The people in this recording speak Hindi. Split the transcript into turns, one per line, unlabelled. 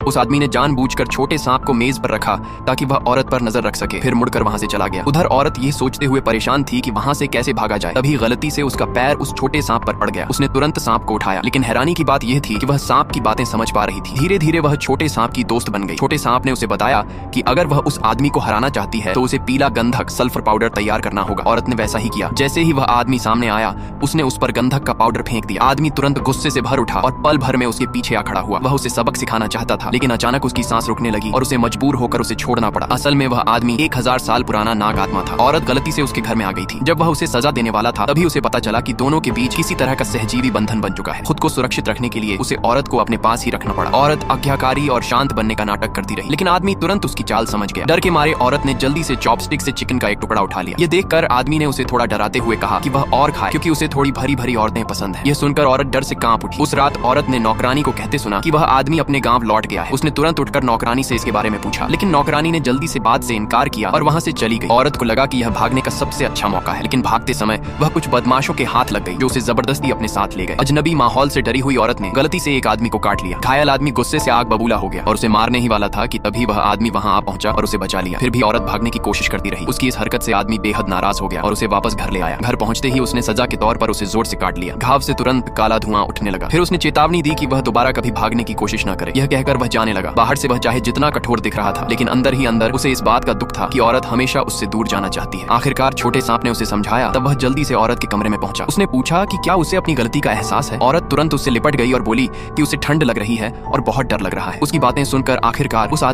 उस आदमी ने जानबूझकर छोटे सांप को मेज पर रखा ताकि वह औरत पर नजर रख सके, फिर मुड़कर वहां से चला गया। उधर औरत ये सोचते हुए परेशान थी कि वहां से कैसे भागा जाए। तभी गलती से उसका पैर उस छोटे सांप पर पड़ गया। उसने तुरंत सांप को उठाया, लेकिन हैरानी की बात यह थी कि वह सांप की बातें समझ पा रही थी। धीरे धीरे वह छोटे सांप की दोस्त बन गई। छोटे सांप ने उसे बताया कि अगर वह उस आदमी को हराना चाहती है तो उसे पीला गंधक सल्फर पाउडर तैयार करना होगा। औरत ने वैसा ही किया। जैसे ही वह आदमी सामने आया, उसने उस पर गंधक का पाउडर फेंक दिया। आदमी तुरंत गुस्से से भर उठा और पल भर में उसके पीछे आ खड़ा हुआ। वह उसे सबक सिखाना चाहता था, लेकिन अचानक उसकी सांस रुकने लगी और उसे मजबूर होकर उसे छोड़ना पड़ा। असल में वह आदमी 1000 साल पुराना नाग आत्मा था। औरत गलती से उसके घर में आ गई थी। जब वह उसे सजा देने वाला था, तभी उसे पता चला कि दोनों के बीच किसी तरह का सहजीवी बंधन बन चुका है। खुद को सुरक्षित रखने के लिए उसे औरत को अपने पास ही रखना पड़ा। औरत आज्ञाकारी और शांत बनने का नाटक करती रही, लेकिन आदमी तुरंत उसकी चाल समझ गया। डर के मारे औरत ने जल्दी से चॉपस्टिक से चिकन का एक टुकड़ा उठा लिया। ये देखकर आदमी ने उसे थोड़ा डराते हुए कहा कि वह और खाए, क्योंकि उसे थोड़ी भरी भरी औरतें पसंद हैं। यह सुनकर औरत डर से कांप उठी। उस रात औरत ने नौकरानी को कहते सुना कि वह आदमी अपने गांव लौट गया है। उसने तुरंत उठकर नौकरानी से इसके बारे में पूछा, लेकिन नौकरानी ने जल्दी से बात से इनकार किया और वहां से चली गई। औरत को लगा कि यह भागने का सबसे अच्छा मौका है, लेकिन भागते समय वह कुछ बदमाशों के हाथ लग गई, जो उसे जबरदस्ती अपने साथ ले गए। अजनबी माहौल से डरी हुई औरत ने गलती से एक आदमी को काट लिया। घायल आदमी गुस्से से आग बबूला हो गया और उसे मारने ही वाला था कि तभी वह आदमी वहां आ पहुंचा और उसे बचा लिया। फिर भी औरत भागने की कोशिश करती रही। उसकी इस हरकत से आदमी बेहद नाराज हो गया और उसे वापस घर ले आया। घर पहुंचते ही उसने सजा के तौर पर उसे जोर से काट लिया। घाव से तुरंत काला धुआं उठने लगा। फिर उसने चेतावनी दी कि वह दोबारा कभी भागने की कोशिश न करे। यह कहकर वह जाने लगा। बाहर से वह चाहे जितना कठोर दिख रहा था, लेकिन अंदर ही अंदर उसे इस बात का दुख था कि औरत हमेशा उससे दूर जाना चाहती है। आखिरकार छोटे सांप ने उसे समझाया, तब वह जल्दी से औरत के कमरे में पहुंचा। उसने पूछा कि क्या उसे अपनी गलती का एहसास है। औरत तुरंत उससे लिपट गई और बोली कि उसे ठंड लग रही है और बहुत डर लग रहा है। उसकी बातें सुनकर आखिरकार उस